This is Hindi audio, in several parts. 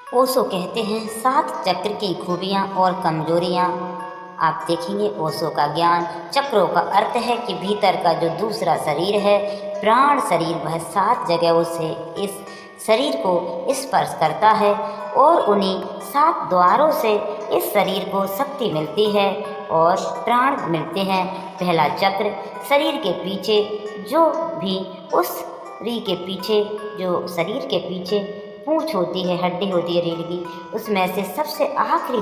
ओशो कहते हैं 7 चक्र की खूबियाँ और कमजोरियाँ। आप देखेंगे ओशो का ज्ञान चक्रों का अर्थ है कि भीतर का जो दूसरा शरीर है, प्राण शरीर, वह 7 जगहों से इस शरीर को स्पर्श करता है और उन्हीं 7 द्वारों से इस शरीर को शक्ति मिलती है और प्राण मिलते हैं। पहला चक्र शरीर के पीछे, जो भी उस शरीर के पीछे पूँछ होती है, हड्डी होती है रीढ़ की, उसमें से सबसे आखिरी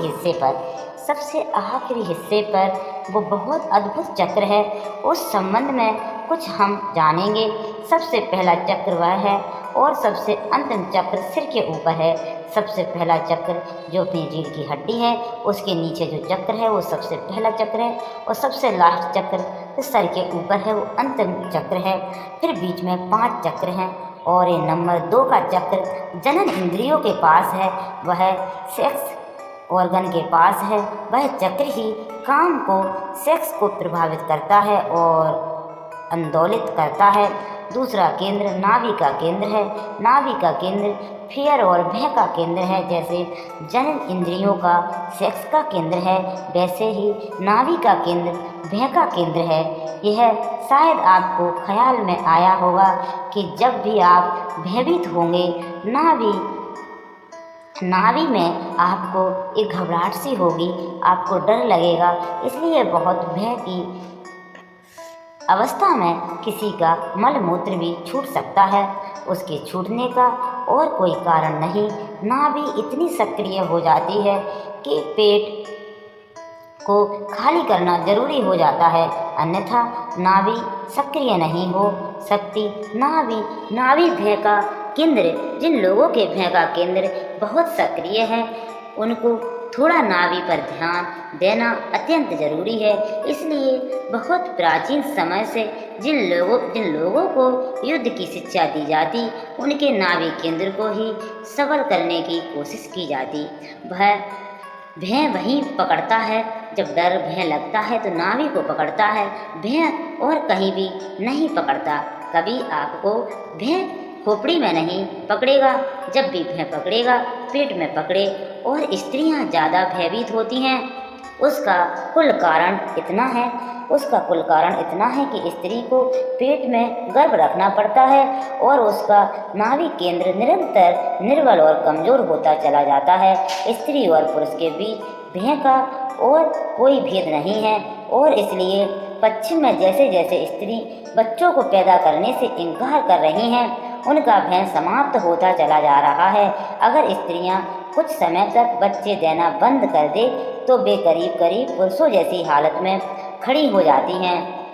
हिस्से पर वो बहुत अद्भुत चक्र है। उस संबंध में कुछ हम जानेंगे। सबसे पहला चक्र वह है और सबसे अंतिम चक्र सिर के ऊपर है। सबसे पहला चक्र जो अपनी रीढ़ की हड्डी है, उसके नीचे जो चक्र है वो सबसे पहला चक्र है और सबसे लास्ट चक्र जो सर के ऊपर है वो अंतिम चक्र है। फिर बीच में 5 चक्र हैं और ये नंबर 2 का चक्र जनन इंद्रियों के पास है, वह सेक्स ऑर्गन के पास है। वह चक्र ही काम को, सेक्स को प्रभावित करता है और आंदोलित करता है। दूसरा केंद्र नाभि का केंद्र है। नाभि का केंद्र फियर और भय का केंद्र है। जैसे जनन इंद्रियों का सेक्स का केंद्र है, वैसे ही नाभि का केंद्र भय का केंद्र है। यह शायद आपको ख्याल में आया होगा कि जब भी आप भयभीत होंगे, नाभि में आपको एक घबराहट सी होगी, आपको डर लगेगा। इसलिए बहुत भय की अवस्था में किसी का मल मूत्र भी छूट सकता है। उसके छूटने का और कोई कारण नहीं, नाभि इतनी सक्रिय हो जाती है कि पेट को खाली करना जरूरी हो जाता है, अन्यथा नाभि सक्रिय नहीं हो सकती। नाभि भय का केंद्र, जिन लोगों के भय का केंद्र बहुत सक्रिय है, उनको थोड़ा नाभि पर ध्यान देना अत्यंत जरूरी है। इसलिए बहुत प्राचीन समय से जिन लोगों को युद्ध की शिक्षा दी जाती, उनके नाभि केंद्र को ही सबल करने की कोशिश की जाती। भय वहीं पकड़ता है, जब डर भय लगता है तो नाभि को पकड़ता है, भय और कहीं भी नहीं पकड़ता। कभी आपको भय खोपड़ी में नहीं पकड़ेगा, जब भी भय पकड़ेगा पेट में पकड़े। और स्त्रियां ज़्यादा भयभीत होती हैं, उसका कुल कारण इतना है कि स्त्री को पेट में गर्भ रखना पड़ता है और उसका नाभि केंद्र निरंतर निर्बल और कमज़ोर होता चला जाता है। स्त्री और पुरुष के बीच भय का और कोई भेद नहीं है और इसलिए पश्चिम में जैसे जैसे स्त्री बच्चों को पैदा करने से इनकार कर रही हैं, उनका भय समाप्त होता चला जा रहा है। अगर स्त्रियां कुछ समय तक बच्चे देना बंद कर दे तो वे करीब पुरुषों जैसी हालत में खड़ी हो जाती हैं।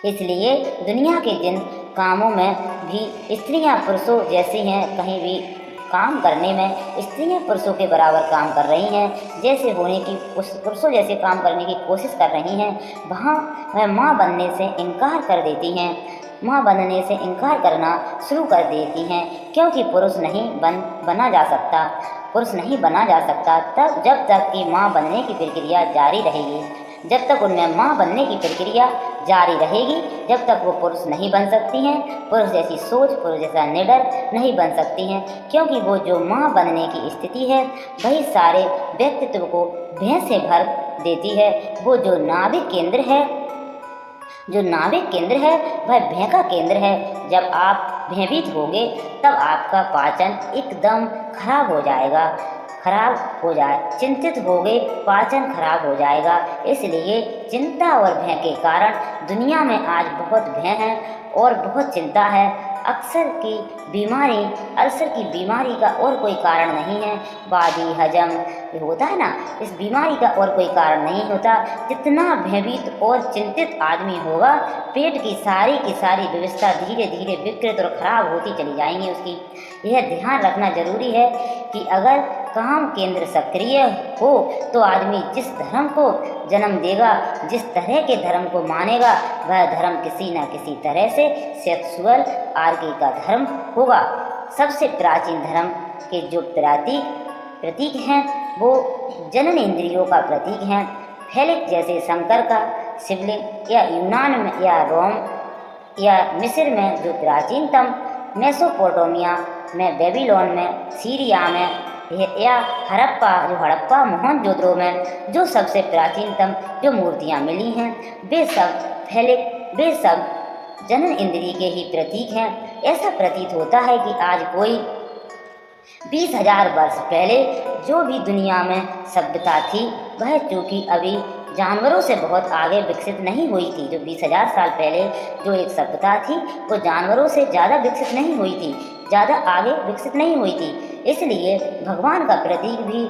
इसलिए दुनिया के जिन कामों में भी स्त्रियां पुरुषों जैसी हैं, कहीं भी काम करने में स्त्रियां पुरुषों के बराबर काम कर रही हैं, जैसे होने की पुरुषों जैसे काम करने की कोशिश कर रही हैं, वहाँ वह माँ बनने से इनकार कर देती हैं, माँ बनने से इनकार करना शुरू कर देती हैं, क्योंकि पुरुष नहीं बना जा सकता जब तक कि माँ बनने की प्रक्रिया जारी रहेगी। जब तक उनमें माँ बनने की प्रक्रिया जारी रहेगी, जब तक वो पुरुष नहीं बन सकती हैं, पुरुष जैसी सोच, पुरुष जैसा निडर नहीं बन सकती हैं, क्योंकि वो जो माँ बनने की स्थिति है वही सारे व्यक्तित्व को भय से भर देती है। वो जो नाभिक केंद्र है वह भय का केंद्र है। जब आप भयभीत होंगे तब आपका पाचन एकदम खराब हो जाए, चिंतित होगे, पाचन खराब हो जाएगा। इसलिए चिंता और भय के कारण दुनिया में आज बहुत भय है और बहुत चिंता है। अल्सर की बीमारी का और कोई कारण नहीं है। बादी हजम होता है ना, इस बीमारी का और कोई कारण नहीं होता। जितना भयभीत और चिंतित आदमी होगा, पेट की सारी व्यवस्था धीरे धीरे विकृत और खराब होती चली जाएंगी उसकी। यह ध्यान रखना जरूरी है कि अगर काम केंद्र सक्रिय हो तो आदमी जिस धर्म को जन्म देगा, जिस तरह के धर्म को मानेगा, वह धर्म किसी न किसी तरह से सेक्सुअल आर्गी का धर्म होगा। सबसे प्राचीन धर्म के जो प्रतीक हैं वो जनन इंद्रियों का प्रतीक हैं। फेलिक जैसे शंकर का शिवलिंग, या यूनान में या रोम या मिस्र में जो प्राचीनतम, मेसोपोटामिया में, बेबीलोन में, सीरिया में या हड़प्पा मोहनजोदड़ो में जो सबसे प्राचीनतम जो मूर्तियाँ मिली हैं वे सब जनन इंद्रिय के ही प्रतीक हैं। ऐसा प्रतीत होता है कि आज कोई 20,000 वर्ष पहले जो भी दुनिया में सभ्यता थी वह चूँकि अभी जानवरों से बहुत आगे विकसित नहीं हुई थी। जो 20,000 साल पहले जो एक सभ्यता थी वो जानवरों से ज़्यादा विकसित नहीं हुई थी, ज़्यादा आगे विकसित नहीं हुई थी। इसलिए भगवान का प्रतीक भी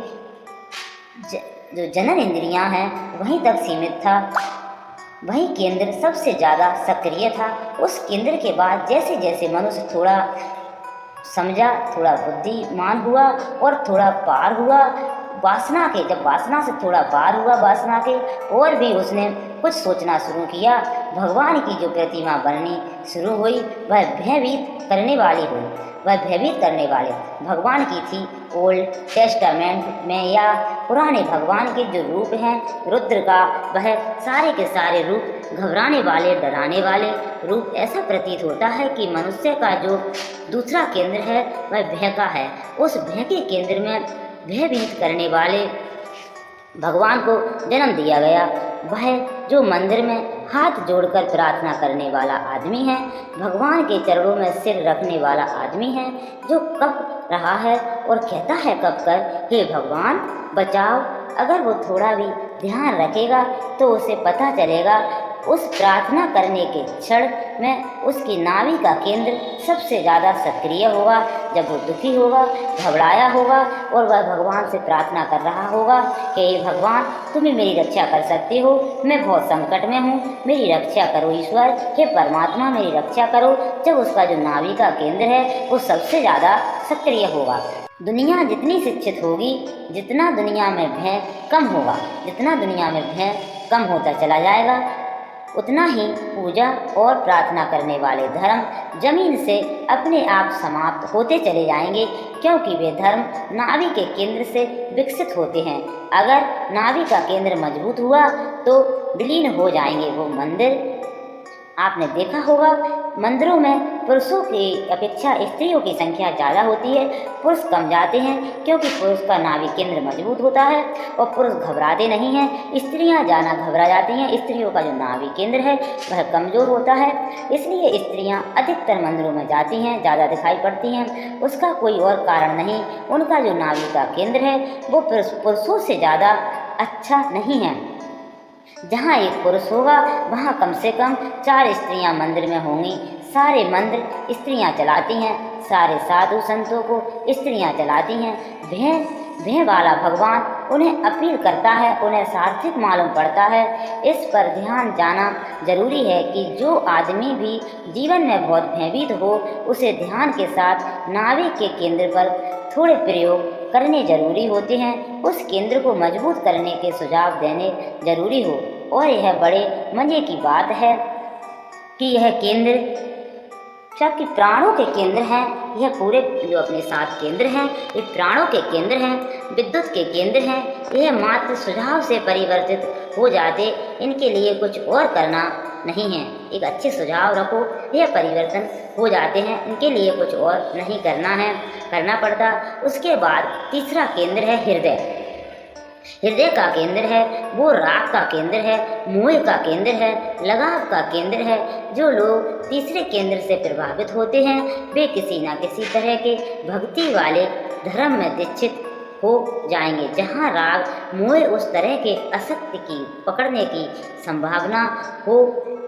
जो जनन इंद्रियां हैं वहीं तक सीमित था, वही केंद्र सबसे ज़्यादा सक्रिय था। उस केंद्र के बाद जैसे जैसे मनुष्य थोड़ा समझा, थोड़ा बुद्धिमान हुआ और थोड़ा पार हुआ वासना के, जब वासना से थोड़ा पार हुआ वासना के और भी उसने कुछ सोचना शुरू किया, भगवान की जो प्रतिमा बननी शुरू हुई वह भयभीत करने वाली हुई। वह भयभीत करने वाले भगवान की थी। ओल्ड टेस्टामेंट में या पुराने भगवान के जो रूप हैं रुद्र का, वह सारे के सारे रूप घबराने वाले, डराने वाले रूप। ऐसा प्रतीत होता है कि मनुष्य का जो दूसरा केंद्र है वह भय का है। उस भय के केंद्र में भयभीत करने वाले भगवान को जन्म दिया गया। वह जो मंदिर में हाथ जोड़कर प्रार्थना करने वाला आदमी है, भगवान के चरणों में सिर रखने वाला आदमी है, जो कब रहा है और कहता है कब कर, हे भगवान बचाओ। अगर वो थोड़ा भी ध्यान रखेगा तो उसे पता चलेगा उस प्रार्थना करने के क्षण में उसकी नाभि का केंद्र सबसे ज़्यादा सक्रिय होगा। जब वो दुखी होगा, घबराया होगा और वह भगवान से प्रार्थना कर रहा होगा कि हे भगवान तुम ही मेरी रक्षा कर सकते हो, मैं बहुत संकट में हूँ, मेरी रक्षा करो ईश्वर, हे परमात्मा मेरी रक्षा करो। जब उसका जो नाभि का केंद्र है वो सबसे ज़्यादा सक्रिय होगा। दुनिया जितनी शिक्षित होगी, जितना दुनिया में भय कम होगा, जितना दुनिया में भय कम होता चला जाएगा, उतना ही पूजा और प्रार्थना करने वाले धर्म जमीन से अपने आप समाप्त होते चले जाएंगे, क्योंकि वे धर्म नाभि के केंद्र से विकसित होते हैं। अगर नाभि का केंद्र मजबूत हुआ तो विलीन हो जाएंगे वो मंदिर। आपने देखा होगा मंदिरों में पुरुषों की अपेक्षा स्त्रियों की संख्या ज़्यादा होती है, पुरुष कम जाते हैं क्योंकि पुरुष का नाभि केंद्र मजबूत होता है और पुरुष घबराते नहीं हैं। स्त्रियां ज़्यादा घबरा जाती हैं, स्त्रियों का जो नाभि केंद्र है वह कमज़ोर होता है, इसलिए स्त्रियां अधिकतर मंदिरों में जाती हैं, ज़्यादा दिखाई पड़ती हैं। उसका कोई और कारण नहीं, उनका जो नाभि का केंद्र है वो पुरुषों से ज़्यादा अच्छा नहीं है। जहाँ एक पुरुष होगा वहाँ कम से कम 4 स्त्रियाँ मंदिर में होंगी। सारे मंदिर स्त्रियाँ चलाती हैं, सारे साधु संतों को स्त्रियाँ चलाती हैं। भय वाला भगवान उन्हें अपील करता है, उन्हें सार्थक मालूम पड़ता है। इस पर ध्यान जाना जरूरी है कि जो आदमी भी जीवन में बहुत भयभीत हो उसे ध्यान के साथ नाभि के केंद्र पर थोड़े प्रयोग करने जरूरी होते हैं, उस केंद्र को मजबूत करने के सुझाव देने जरूरी हो। और यह बड़े मज़े की बात है कि यह केंद्र सबके प्राणों के केंद्र हैं। यह पूरे जो अपने 7 केंद्र हैं ये प्राणों के केंद्र हैं, विद्युत के केंद्र हैं। यह मात्र सुझाव से परिवर्तित हो जाते, इनके लिए कुछ और करना नहीं है। एक अच्छे सुझाव रखो, यह परिवर्तन हो जाते हैं, इनके लिए कुछ और नहीं करना पड़ता। उसके बाद तीसरा केंद्र है हृदय। हृदय का केंद्र है वो राग का केंद्र है, मोह का केंद्र है, लगाव का केंद्र है। जो लोग तीसरे केंद्र से प्रभावित होते हैं वे किसी न किसी तरह के भक्ति वाले धर्म में दीक्षित हो जाएंगे। जहाँ राग मोह उस तरह के असत्य की पकड़ने की संभावना हो।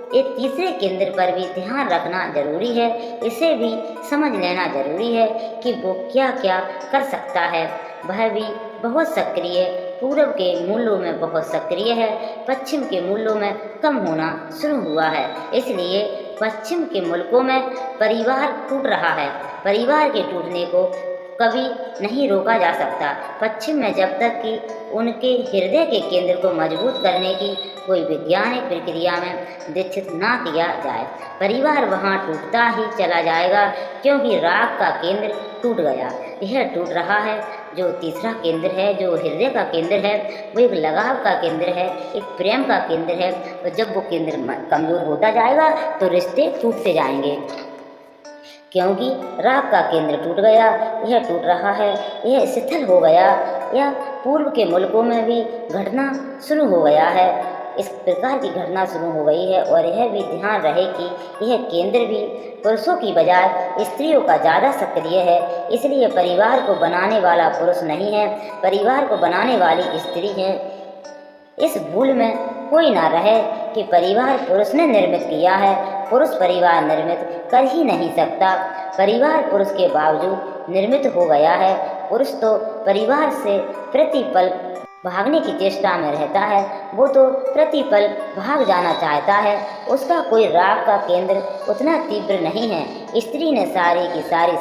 एक तीसरे केंद्र पर भी ध्यान रखना जरूरी है, इसे भी समझ लेना जरूरी है कि वो क्या क्या कर सकता है। वह भी बहुत सक्रिय, पूर्व के मूल्यों में बहुत सक्रिय है, पश्चिम के मूल्यों में कम होना शुरू हुआ है। इसलिए पश्चिम के मुल्कों में परिवार टूट रहा है। परिवार के टूटने को कभी नहीं रोका जा सकता पश्चिम में, जब तक कि उनके हृदय के केंद्र को मजबूत करने की कोई वैज्ञानिक प्रक्रिया में दीक्षित ना किया जाए। परिवार वहाँ टूटता ही चला जाएगा क्योंकि राग का केंद्र टूट गया। यह टूट रहा है। जो तीसरा केंद्र है, जो हृदय का केंद्र है, वो एक लगाव का केंद्र है, एक प्रेम का केंद्र है। और जब वो केंद्र कमज़ोर होता जाएगा तो रिश्ते टूटते जाएंगे। क्योंकि राग का केंद्र टूट गया, यह टूट रहा है, यह शिथिल हो गया, यह पूर्व के मुल्कों में भी घटना शुरू हो गया है। इस प्रकार की घटना शुरू हो गई है और यह भी ध्यान रहे कि यह केंद्र भी पुरुषों की बजाय स्त्रियों का ज़्यादा सक्रिय है। इसलिए परिवार को बनाने वाला पुरुष नहीं है, परिवार को बनाने वाली स्त्री है। इस भूल में कोई ना रहे कि परिवार पुरुष ने निर्मित किया है। पुरुष परिवार निर्मित कर ही नहीं सकता, परिवार पुरुष के बावजूद निर्मित हो गया है। पुरुष तो परिवार से प्रतिपल भागने की चेष्टा में रहता है, वो तो प्रतिपल भाग जाना चाहता है। उसका कोई राग का केंद्र उतना तीव्र नहीं है। स्त्री ने सारी की सारी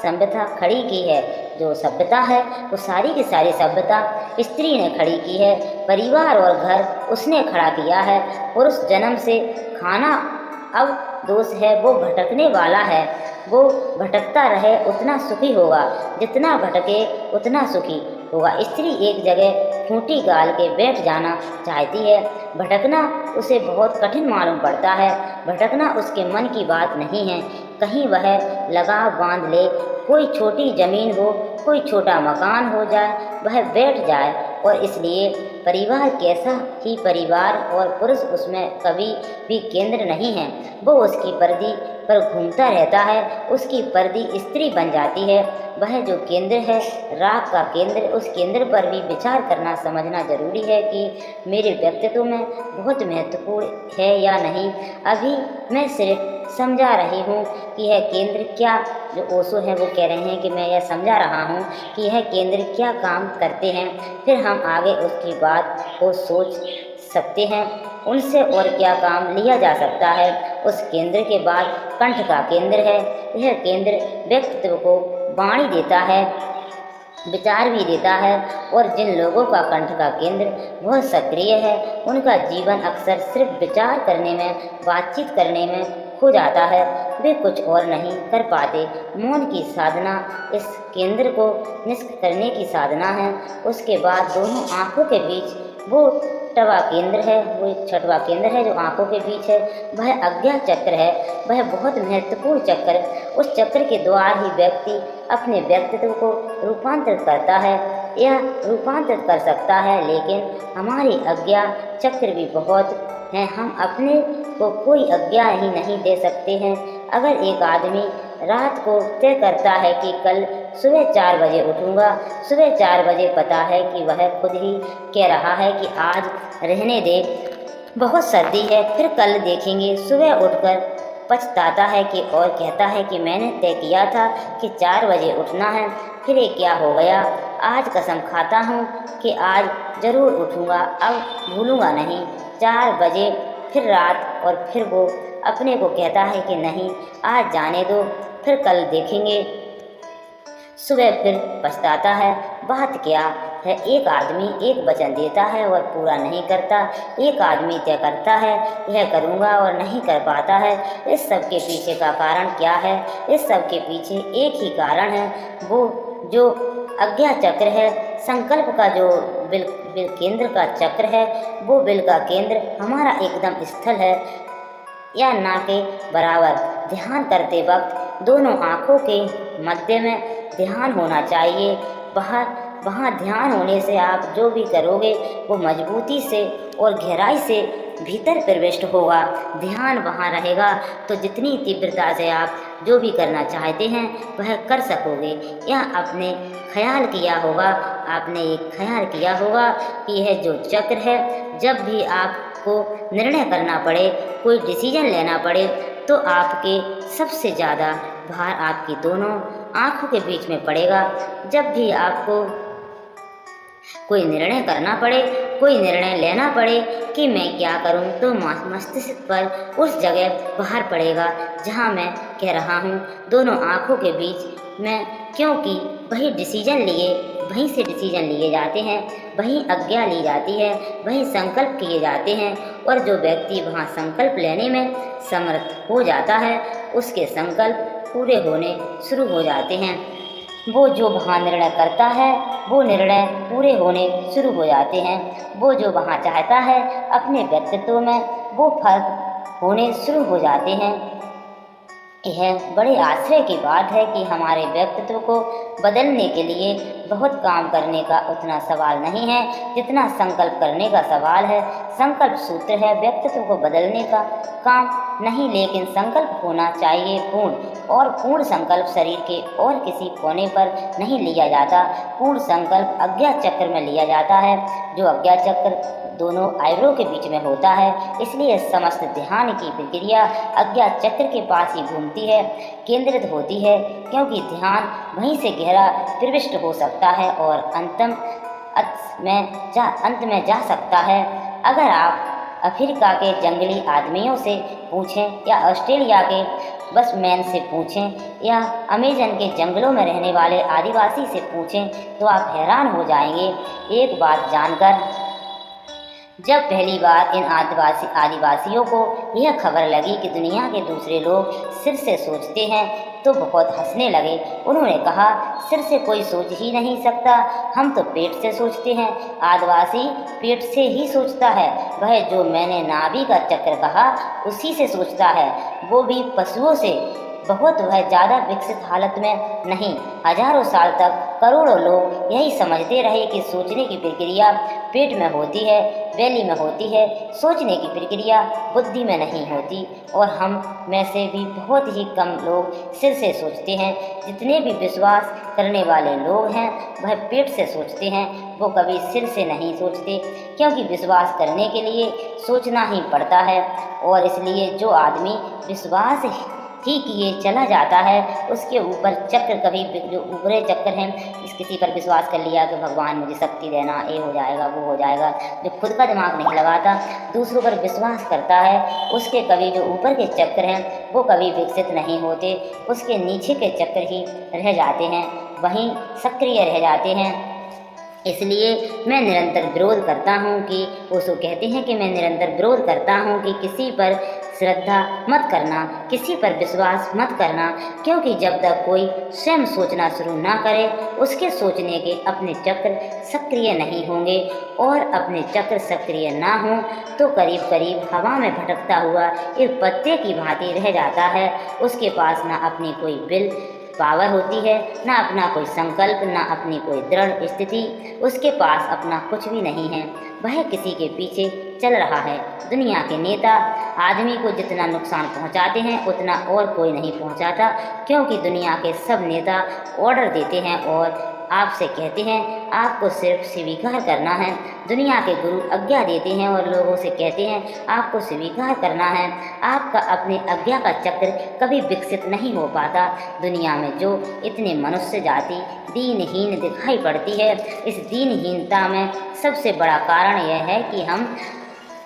सभ्यता खड़ी की है। जो सभ्यता है वो सारी की सारी सभ्यता स्त्री ने खड़ी की है। परिवार और घर उसने खड़ा किया है। पुरुष जन्म से खाना अब दोष है, वो भटकने वाला है। वो भटकता रहे उतना सुखी होगा, जितना भटके उतना सुखी होगा। स्त्री एक जगह खूंटी गाल के बैठ जाना चाहती है। भटकना उसे बहुत कठिन मालूम पड़ता है। भटकना उसके मन की बात नहीं है। कहीं वह लगाव बांध ले, कोई छोटी जमीन हो, कोई छोटा मकान हो जाए, वह बैठ जाए। और इसलिए परिवार कैसा ही परिवार और पुरुष उसमें कभी भी केंद्र नहीं है। वो उसकी परिधि पर घूमता रहता है, उसकी परिधि स्त्री बन जाती है। वह जो केंद्र है, राग का केंद्र, उस केंद्र पर भी विचार करना समझना जरूरी है कि मेरे व्यक्तित्व में बहुत महत्वपूर्ण है या नहीं। अभी मैं सिर्फ समझा रही हूँ कि यह केंद्र क्या, जो ओशो हैं वो कह रहे हैं कि मैं यह समझा रहा हूँ कि यह केंद्र क्या काम करते हैं। फिर हम आगे उसकी बात को सोच सकते हैं, उनसे और क्या काम लिया जा सकता है। उस केंद्र के बाद कंठ का केंद्र है। यह केंद्र व्यक्तित्व को वाणी देता है, विचार भी देता है। और जिन लोगों का कंठ का केंद्र बहुत सक्रिय है, उनका जीवन अक्सर सिर्फ विचार करने में, बातचीत करने में खो जाता है। वे कुछ और नहीं कर पाते। मौन की साधना इस केंद्र को निष्क्रिय करने की साधना है। उसके बाद दोनों आँखों के बीच वो छठवां केंद्र है, वो एक छठवां केंद्र है जो आँखों के बीच है। वह आज्ञा चक्र है, वह बहुत महत्वपूर्ण चक्र। उस चक्र के द्वारा ही व्यक्ति अपने व्यक्तित्व को रूपांतरित करता है या रूपांतरित कर सकता है। लेकिन हमारी आज्ञा चक्र भी बहुत हैं, हम अपने को कोई आज्ञा ही नहीं दे सकते हैं। अगर एक आदमी रात को तय करता है कि कल सुबह 4 बजे उठूँगा, सुबह 4 बजे पता है कि वह खुद ही कह रहा है कि आज रहने दे, बहुत सर्दी है, फिर कल देखेंगे, सुबह उठकर पछताता है कि और कहता है कि मैंने तय किया था कि 4 बजे उठना है, फिर ये क्या हो गया। आज कसम खाता हूँ कि आज ज़रूर उठूँगा, अब भूलूँगा नहीं। 4 बजे फिर रात, और फिर वो अपने को कहता है कि नहीं, आज जाने दो, फिर कल देखेंगे। सुबह फिर पछताता है। बात क्या है, एक आदमी एक वचन देता है और पूरा नहीं करता। एक आदमी तय करता है यह करूँगा और नहीं कर पाता है। इस सब के पीछे का कारण क्या है? इस सब के पीछे एक ही कारण है, वो जो आज्ञा चक्र है, संकल्प का जो बिल केंद्र का चक्र है। वो बिल का केंद्र हमारा एकदम स्थल है या ना के बराबर। ध्यान करते वक्त दोनों आँखों के मध्य में ध्यान होना चाहिए। वहाँ ध्यान होने से आप जो भी करोगे वो मजबूती से और गहराई से भीतर प्रविष्ट होगा। ध्यान वहाँ रहेगा तो जितनी तीव्रता से आप जो भी करना चाहते हैं वह कर सकोगे। यह आपने ख्याल किया होगा, आपने एक ख्याल किया होगा कि यह जो चक्र है, जब भी आपको निर्णय करना पड़े, कोई डिसीजन लेना पड़े, तो आपके सबसे ज़्यादा भार आपकी दोनों आँखों के बीच में पड़ेगा। जब भी आपको कोई निर्णय करना पड़े, कोई निर्णय लेना पड़े कि मैं क्या करूं, तो मस्तिष्क पर उस जगह भार पड़ेगा जहां मैं कह रहा हूं, दोनों आँखों के बीच में। क्योंकि वही डिसीजन वहीं से डिसीजन लिए जाते हैं, वहीं आज्ञा ली जाती है, वहीं संकल्प किए जाते हैं। और जो व्यक्ति वहाँ संकल्प लेने में समर्थ हो जाता है, उसके संकल्प पूरे होने शुरू हो जाते हैं। वो जो वहाँ निर्णय करता है, वो निर्णय पूरे होने शुरू हो जाते हैं। वो जो वहाँ चाहता है अपने व्यक्तित्व में, वो फर्क होने शुरू हो जाते हैं। यह बड़े आश्चर्य की बात है कि हमारे व्यक्तित्व को बदलने के लिए बहुत काम करने का उतना सवाल नहीं है जितना संकल्प करने का सवाल है। संकल्प सूत्र है व्यक्तित्व को बदलने का काम नहीं, लेकिन संकल्प होना चाहिए पूर्ण, और पूर्ण संकल्प शरीर के और किसी कोने पर नहीं लिया जाता। पूर्ण संकल्प अज्ञात चक्र में लिया जाता है, जो अज्ञात चक्र दोनों आइब्रो के बीच में होता है। इसलिए समस्त ध्यान की प्रक्रिया अज्ञात चक्र के पास ही घूमती है, केंद्रित होती है, क्योंकि ध्यान वहीं से गहरा प्रविष्ट हो सकता है और अंत में जा सकता है। अगर आप अफ्रीका के जंगली आदमियों से पूछें या ऑस्ट्रेलिया के बसमैन से पूछें या अमेजन के जंगलों में रहने वाले आदिवासी से पूछें तो आप हैरान हो जाएंगे एक बात जानकर। जब पहली बार इन आदिवासियों को यह खबर लगी कि दुनिया के दूसरे लोग सिर से सोचते हैं तो बहुत हंसने लगे। उन्होंने कहा, सिर से कोई सोच ही नहीं सकता, हम तो पेट से सोचते हैं। आदिवासी पेट से ही सोचता है, वह जो मैंने नाभि का चक्र कहा उसी से सोचता है, वो भी पशुओं से। बहुत वह ज़्यादा विकसित हालत में नहीं। हजारों साल तक करोड़ों लोग यही समझते रहे कि सोचने की प्रक्रिया पेट में होती है, बेली में होती है। सोचने की प्रक्रिया बुद्धि में नहीं होती, और हम में से भी बहुत ही कम लोग सिर से सोचते हैं। जितने भी विश्वास करने वाले लोग हैं वह पेट से सोचते हैं, वो कभी सिर से नहीं सोचते, क्योंकि विश्वास करने के लिए सोचना ही पड़ता है। और इसलिए जो आदमी विश्वास ही किए चला जाता है उसके ऊपर चक्र कभी जो ऊपरे चक्र हैं, इस किसी पर विश्वास कर लिया कि भगवान मुझे शक्ति देना, ये हो जाएगा वो हो जाएगा, जो खुद का दिमाग नहीं लगाता दूसरों पर विश्वास करता है, उसके कभी जो ऊपर के चक्र हैं वो कभी विकसित नहीं होते, उसके नीचे के चक्र ही रह जाते हैं, वहीं सक्रिय रह जाते हैं। इसलिए मैं निरंतर विरोध करता हूँ कि ओशो कहते हैं कि मैं निरंतर विरोध करता हूँ कि किसी पर श्रद्धा मत करना, किसी पर विश्वास मत करना, क्योंकि जब तक कोई स्वयं सोचना शुरू ना करे उसके सोचने के अपने चक्र सक्रिय नहीं होंगे, और अपने चक्र सक्रिय ना हो तो करीब करीब हवा में भटकता हुआ एक पत्ते की भांति रह जाता है। उसके पास ना अपनी कोई विल पावर होती है, ना अपना कोई संकल्प, ना अपनी कोई दृढ़ स्थिति, उसके पास अपना कुछ भी नहीं है, वह किसी के पीछे चल रहा है। दुनिया के नेता आदमी को जितना नुकसान पहुंचाते हैं उतना और कोई नहीं पहुंचाता, क्योंकि दुनिया के सब नेता ऑर्डर देते हैं और आपसे कहते हैं आपको सिर्फ स्वीकार करना है। दुनिया के गुरु आज्ञा देते हैं और लोगों से कहते हैं आपको स्वीकार करना है। आपका अपने आज्ञा का चक्र कभी विकसित नहीं हो पाता। दुनिया में जो इतने मनुष्य जाति दीनहीन दिखाई पड़ती है, इस दीनहीनता में सबसे बड़ा कारण यह है कि हम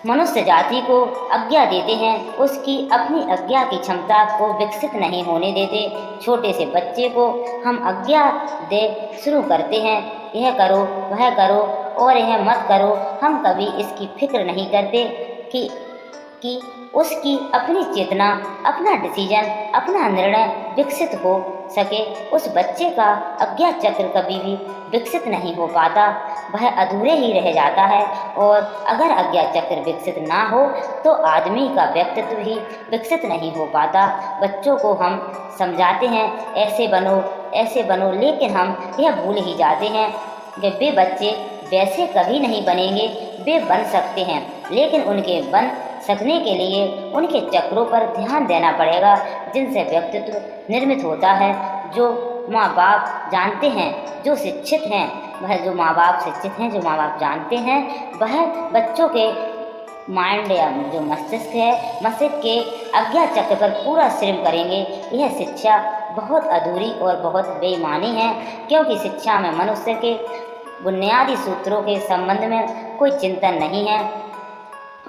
मनुष्य जाति को आज्ञा देते हैं, उसकी अपनी आज्ञा की क्षमता को विकसित नहीं होने देते। छोटे से बच्चे को हम आज्ञा दे शुरू करते हैं, यह करो वह करो और यह मत करो। हम कभी इसकी फिक्र नहीं करते कि उसकी अपनी चेतना, अपना डिसीजन, अपना निर्णय विकसित हो सके। उस बच्चे का आज्ञा चक्र कभी भी विकसित नहीं हो पाता, वह अधूरे ही रह जाता है। और अगर आज्ञा चक्र विकसित ना हो तो आदमी का व्यक्तित्व ही विकसित नहीं हो पाता। बच्चों को हम समझाते हैं ऐसे बनो, लेकिन हम यह भूल ही जाते हैं कि वे बच्चे वैसे कभी नहीं बनेंगे। वे बन सकते हैं, लेकिन उनके बन सकने के लिए उनके चक्रों पर ध्यान देना पड़ेगा, जिनसे व्यक्तित्व निर्मित होता है। जो माँ बाप जानते हैं, जो शिक्षित हैं, वह जो माँ बाप शिक्षित हैं, जो माँ बाप जानते हैं, वह बच्चों के माइंड या जो मस्तिष्क है, मस्तिष्क के आज्ञा चक्र पर पूरा श्रम करेंगे। यह शिक्षा बहुत अधूरी और बहुत बेईमानी है, क्योंकि शिक्षा में मनुष्य के बुनियादी सूत्रों के संबंध में कोई चिंतन नहीं है,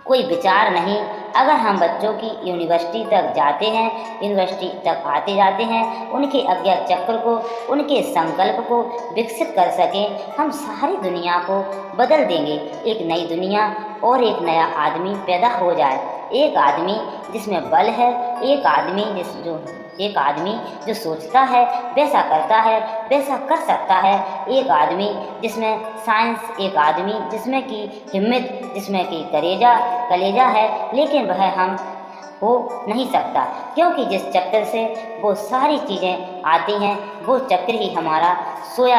कोई विचार नहीं। अगर हम बच्चों की यूनिवर्सिटी तक जाते हैं, यूनिवर्सिटी तक आते जाते हैं, उनके आज्ञा चक्र को, उनके संकल्प को विकसित कर सकें, हम सारी दुनिया को बदल देंगे। एक नई दुनिया और एक नया आदमी पैदा हो जाए। एक आदमी जिसमें बल है, एक आदमी जो सोचता है वैसा करता है, वैसा कर सकता है। एक आदमी जिसमें साइंस, एक आदमी जिसमें की हिम्मत, जिसमें की कलेजा है, लेकिन वह हम हो नहीं सकता, क्योंकि जिस चक्र से वो सारी चीज़ें आती हैं वो चक्र ही हमारा सोया